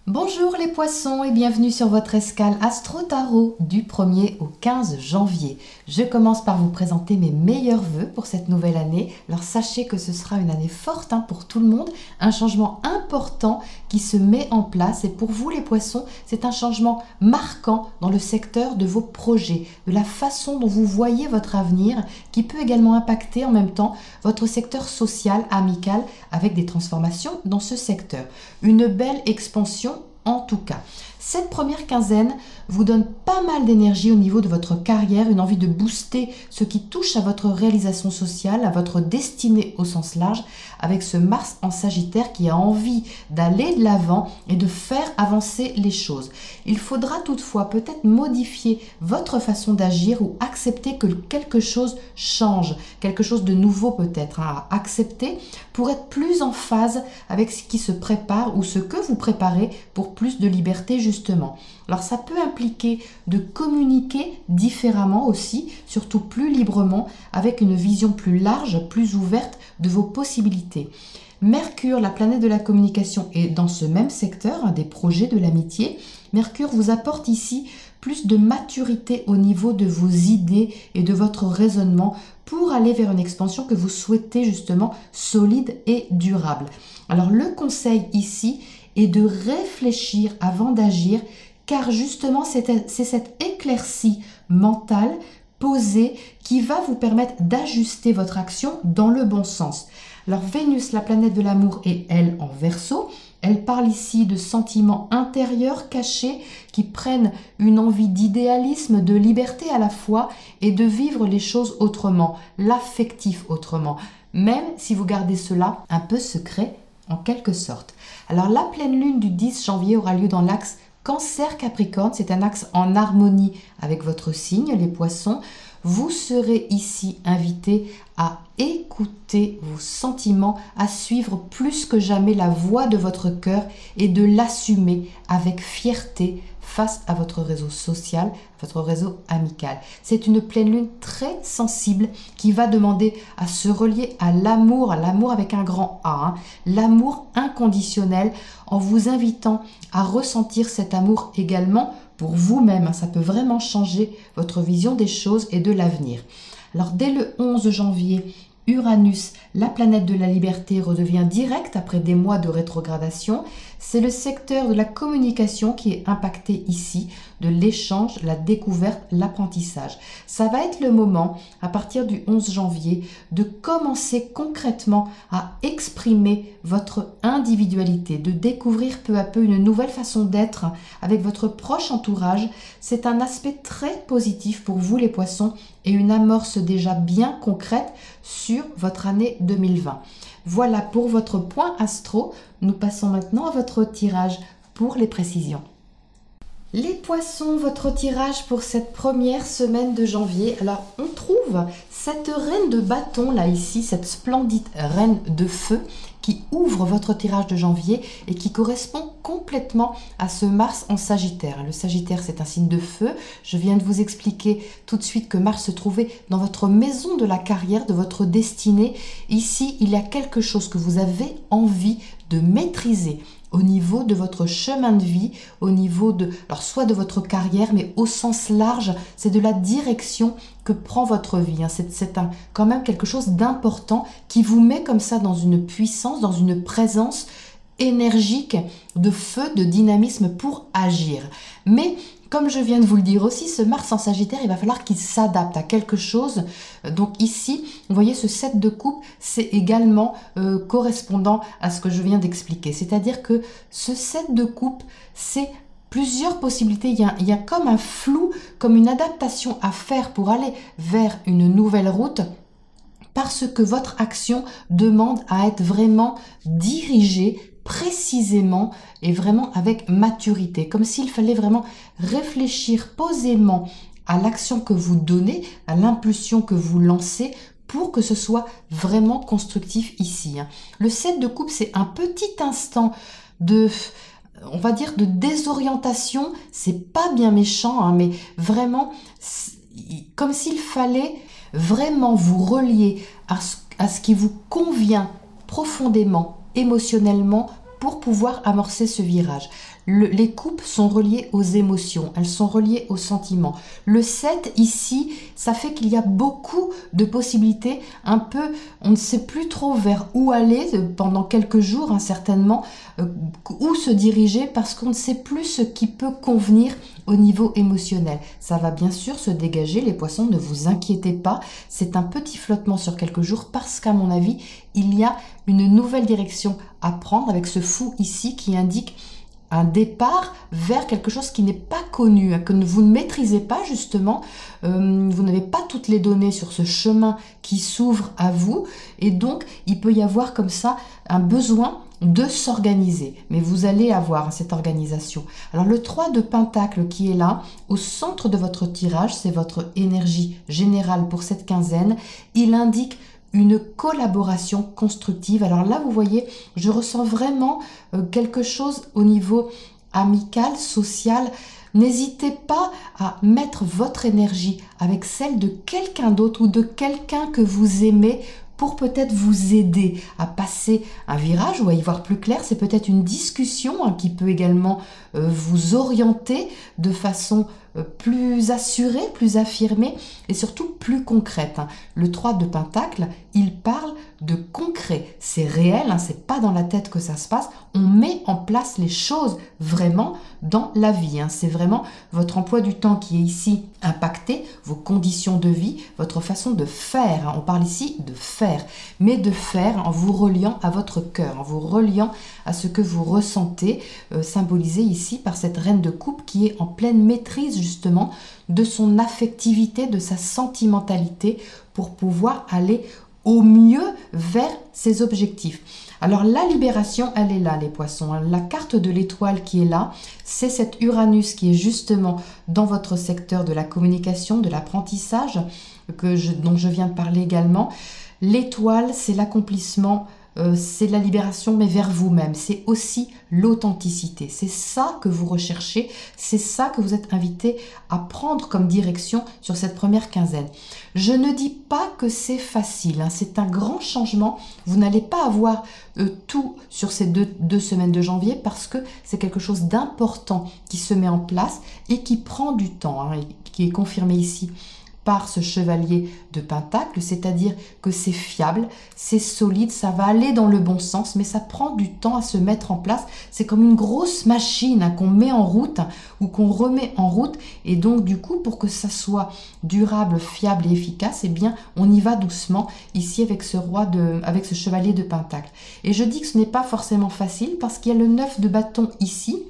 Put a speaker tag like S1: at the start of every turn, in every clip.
S1: Bonjour les poissons et bienvenue sur votre escale Astro Tarot du 1er au 15 janvier. Je commence par vous présenter mes meilleurs vœux pour cette nouvelle année. Alors sachez que ce sera une année forte pour tout le monde, un changement important qui se met en place et pour vous les poissons, c'est un changement marquant dans le secteur de vos projets, de la façon dont vous voyez votre avenir qui peut également impacter en même temps votre secteur social, amical avec des transformations dans ce secteur. Une belle expansion en tout cas. Cette première quinzaine vous donne pas mal d'énergie au niveau de votre carrière, une envie de booster ce qui touche à votre réalisation sociale, à votre destinée au sens large, avec ce Mars en Sagittaire qui a envie d'aller de l'avant et de faire avancer les choses. Il faudra toutefois peut-être modifier votre façon d'agir ou accepter que quelque chose change, quelque chose de nouveau peut-être à accepter pour être plus en phase avec ce qui se prépare ou ce que vous préparez pour plus de liberté justement. Alors ça peut impliquer de communiquer différemment aussi, surtout plus librement, avec une vision plus large, plus ouverte de vos possibilités. Mercure, la planète de la communication, est dans ce même secteur, des projets de l'amitié. Mercure vous apporte ici plus de maturité au niveau de vos idées et de votre raisonnement pour aller vers une expansion que vous souhaitez justement solide et durable. Alors le conseil ici est de réfléchir avant d'agir car justement c'est cette éclaircie mentale posée qui va vous permettre d'ajuster votre action dans le bon sens. Alors Vénus, la planète de l'amour, est elle en Verseau. Elle parle ici de sentiments intérieurs cachés qui prennent une envie d'idéalisme, de liberté à la fois et de vivre les choses autrement, l'affectif autrement, même si vous gardez cela un peu secret en quelque sorte. Alors la pleine lune du 10 janvier aura lieu dans l'axe Cancer-Capricorne, c'est un axe en harmonie avec votre signe, les poissons. Vous serez ici invité à écouter vos sentiments, à suivre plus que jamais la voix de votre cœur et de l'assumer avec fierté face à votre réseau social, votre réseau amical. C'est une pleine lune très sensible qui va demander à se relier à l'amour avec un grand A, l'amour inconditionnel, en vous invitant à ressentir cet amour également pour vous-même. Ça peut vraiment changer votre vision des choses et de l'avenir. Alors dès le 11 janvier, Uranus, la planète de la liberté, redevient directe après des mois de rétrogradation. C'est le secteur de la communication qui est impacté ici, de l'échange, la découverte, l'apprentissage. Ça va être le moment, à partir du 11 janvier, de commencer concrètement à exprimer votre individualité, de découvrir peu à peu une nouvelle façon d'être avec votre proche entourage. C'est un aspect très positif pour vous les poissons et une amorce déjà bien concrète sur votre année 2020. Voilà pour votre point astro. Nous passons maintenant à votre tirage pour les précisions. Les poissons, votre tirage pour cette première semaine de janvier. Alors, on trouve cette reine de bâton là ici, cette splendide reine de feu qui ouvre votre tirage de janvier et qui correspond complètement à ce Mars en Sagittaire. Le Sagittaire, c'est un signe de feu. Je viens de vous expliquer tout de suite que Mars se trouvait dans votre maison de la carrière, de votre destinée. Ici, il y a quelque chose que vous avez envie de maîtriser au niveau de votre chemin de vie, au niveau de, alors soit de votre carrière, mais au sens large, c'est de la direction que prend votre vie. C'est quand même quelque chose d'important qui vous met comme ça dans une puissance, dans une présence énergique, de feu, de dynamisme pour agir. Mais comme je viens de vous le dire aussi, ce Mars en Sagittaire, il va falloir qu'il s'adapte à quelque chose. Donc ici, vous voyez ce 7 de coupe, c'est également correspondant à ce que je viens d'expliquer. C'est-à-dire que ce 7 de coupe, c'est plusieurs possibilités. Il y a comme un flou, comme une adaptation à faire pour aller vers une nouvelle route, parce que votre action demande à être vraiment dirigée précisément et vraiment avec maturité, comme s'il fallait vraiment réfléchir posément à l'action que vous donnez, à l'impulsion que vous lancez pour que ce soit vraiment constructif ici. Le 7 de coupe, c'est un petit instant de, on va dire, de désorientation. C'est pas bien méchant, mais vraiment comme s'il fallait vraiment vous relier à ce qui vous convient profondément, émotionnellement, pour pouvoir amorcer ce virage. Les coupes sont reliées aux émotions, elles sont reliées aux sentiments. Le 7 ici, ça fait qu'il y a beaucoup de possibilités, un peu, on ne sait plus trop vers où aller pendant quelques jours, hein, certainement, où se diriger parce qu'on ne sait plus ce qui peut convenir au niveau émotionnel. Ça va bien sûr se dégager, les poissons, ne vous inquiétez pas, c'est un petit flottement sur quelques jours parce qu'à mon avis, il y a une nouvelle direction à prendre avec ce fou ici qui indique un départ vers quelque chose qui n'est pas connu, que vous ne maîtrisez pas justement, vous n'avez pas toutes les données sur ce chemin qui s'ouvre à vous et donc il peut y avoir comme ça un besoin de s'organiser, mais vous allez avoir cette organisation. Alors le 3 de Pentacle qui est là, au centre de votre tirage, c'est votre énergie générale pour cette quinzaine, il indique une collaboration constructive. Alors là, vous voyez, je ressens vraiment quelque chose au niveau amical, social. N'hésitez pas à mettre votre énergie avec celle de quelqu'un d'autre ou de quelqu'un que vous aimez pour peut-être vous aider à passer un virage ou à y voir plus clair. C'est peut-être une discussion qui peut également vous orienter de façon plus assurée, plus affirmée et surtout plus concrète. Le 3 de Pentacle, il parle de concret. C'est réel, c'est pas dans la tête que ça se passe. On met en place les choses vraiment dans la vie. C'est vraiment votre emploi du temps qui est ici impacté, vos conditions de vie, votre façon de faire. On parle ici de faire, mais de faire en vous reliant à votre cœur, en vous reliant à ce que vous ressentez, symbolisé ici par cette reine de coupe qui est en pleine maîtrise justement de son affectivité, de sa sentimentalité pour pouvoir aller au mieux vers ses objectifs. Alors la libération, elle est là les poissons. La carte de l'étoile qui est là, c'est cet Uranus qui est justement dans votre secteur de la communication, de l'apprentissage, dont je viens de parler également. L'étoile, c'est l'accomplissement, c'est la libération, mais vers vous-même. C'est aussi l'authenticité. C'est ça que vous recherchez, c'est ça que vous êtes invité à prendre comme direction sur cette première quinzaine. Je ne dis pas que c'est facile, c'est un grand changement. Vous n'allez pas avoir tout sur ces deux semaines de janvier parce que c'est quelque chose d'important qui se met en place et qui prend du temps, et qui est confirmé ici par ce chevalier de Pentacle, c'est-à-dire que c'est fiable, c'est solide, ça va aller dans le bon sens, mais ça prend du temps à se mettre en place. C'est comme une grosse machine qu'on met en route ou qu'on remet en route, et donc du coup, pour que ça soit durable, fiable et efficace, eh bien, on y va doucement ici avec avec ce chevalier de Pentacle. Et je dis que ce n'est pas forcément facile parce qu'il y a le 9 de bâton ici.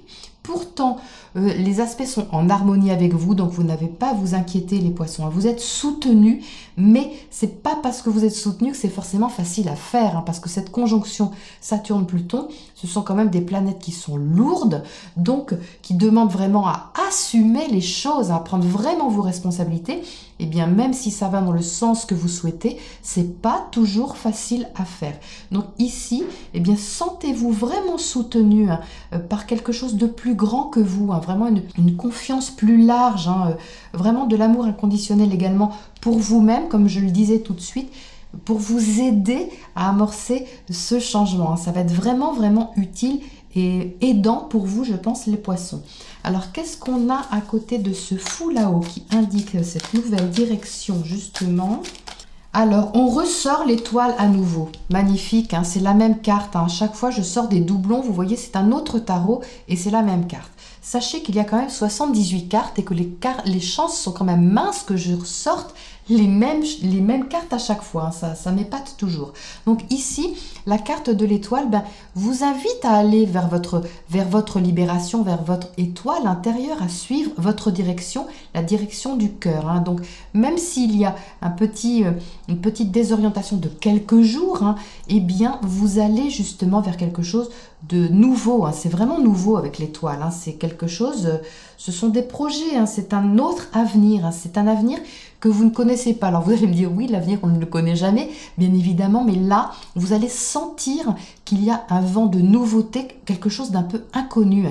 S1: Pourtant, les aspects sont en harmonie avec vous, donc vous n'avez pas à vous inquiéter les poissons. Vous êtes soutenus, mais c'est pas parce que vous êtes soutenus que c'est forcément facile à faire, parce que cette conjonction Saturne-Pluton, ce sont quand même des planètes qui sont lourdes, donc qui demandent vraiment à assumer les choses, à prendre vraiment vos responsabilités. Et bien même si ça va dans le sens que vous souhaitez, c'est pas toujours facile à faire. Donc ici, eh bien sentez-vous vraiment soutenu par quelque chose de plus grand que vous, vraiment une confiance plus large, vraiment de l'amour inconditionnel également pour vous-même, comme je le disais tout de suite, pour vous aider à amorcer ce changement. Ça va être vraiment, vraiment utile et aidant pour vous, je pense, les poissons. Alors, qu'est-ce qu'on a à côté de ce fou là-haut qui indique cette nouvelle direction, justement? Alors, on ressort l'étoile à nouveau. Magnifique, c'est la même carte. À chaque fois, je sors des doublons. Vous voyez, c'est un autre tarot et c'est la même carte. Sachez qu'il y a quand même 78 cartes et que les chances sont quand même minces que je ressorte les mêmes cartes à chaque fois. Ça m'épate toujours. Donc ici, la carte de l'étoile vous invite à aller vers votre libération, vers votre étoile intérieure, à suivre votre direction, la direction du cœur. Donc même s'il y a une petite désorientation de quelques jours, eh bien vous allez justement vers quelque chose de nouveau. C'est vraiment nouveau avec l'étoile. C'est quelque chose, ce sont des projets, c'est un autre avenir. C'est un avenir que vous ne connaissez pas. Alors vous allez me dire, oui, l'avenir, on ne le connaît jamais, bien évidemment, mais là, vous allez sentir qu'il y a un vent de nouveauté, quelque chose d'un peu inconnu,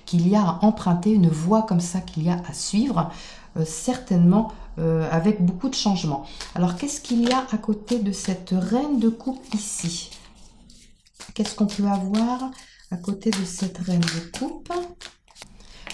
S1: qu'il y a à emprunter, une voie comme ça qu'il y a à suivre, certainement avec beaucoup de changements. Alors, qu'est-ce qu'il y a à côté de cette reine de coupe ici? Qu'est-ce qu'on peut avoir à côté de cette reine de coupe?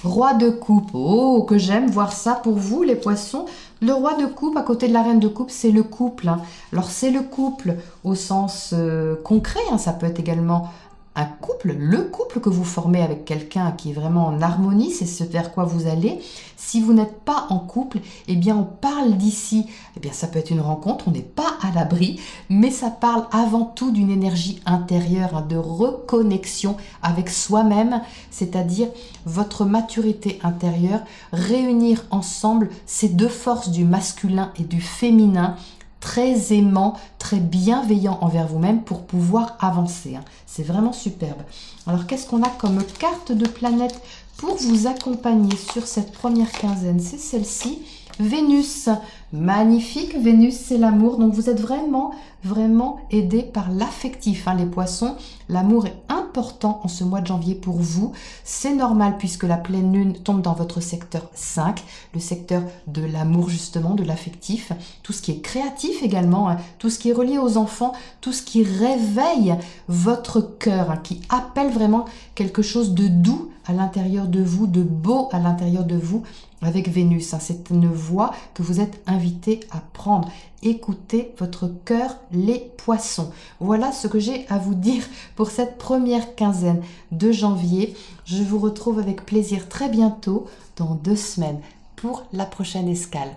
S1: Roi de coupe. Oh, que j'aime voir ça pour vous, les poissons. Le roi de coupe à côté de la reine de coupe, c'est le couple. Alors, c'est le couple au sens concret. Ça peut être également un couple, le couple que vous formez avec quelqu'un qui est vraiment en harmonie, c'est ce vers quoi vous allez. Si vous n'êtes pas en couple, eh bien on parle d'ici, eh bien ça peut être une rencontre, on n'est pas à l'abri, mais ça parle avant tout d'une énergie intérieure, de reconnexion avec soi-même, c'est-à-dire votre maturité intérieure, réunir ensemble ces deux forces du masculin et du féminin, très aimant, très bienveillant envers vous-même pour pouvoir avancer. C'est vraiment superbe. Alors, qu'est-ce qu'on a comme carte de planète pour vous accompagner sur cette première quinzaine? C'est celle-ci, Vénus. Magnifique, Vénus, c'est l'amour. Donc, vous êtes vraiment, vraiment aidé par l'affectif, les poissons. L'amour est important en ce mois de janvier pour vous. C'est normal puisque la pleine lune tombe dans votre secteur 5, le secteur de l'amour justement, de l'affectif. Tout ce qui est créatif également, tout ce qui est relié aux enfants, tout ce qui réveille votre cœur, qui appelle vraiment quelque chose de doux à l'intérieur de vous, de beau à l'intérieur de vous avec Vénus. C'est une voie que vous êtes invité à prendre. Écoutez votre cœur, les poissons. Voilà ce que j'ai à vous dire pour cette première quinzaine de janvier. Je vous retrouve avec plaisir très bientôt, dans 2 semaines, pour la prochaine escale.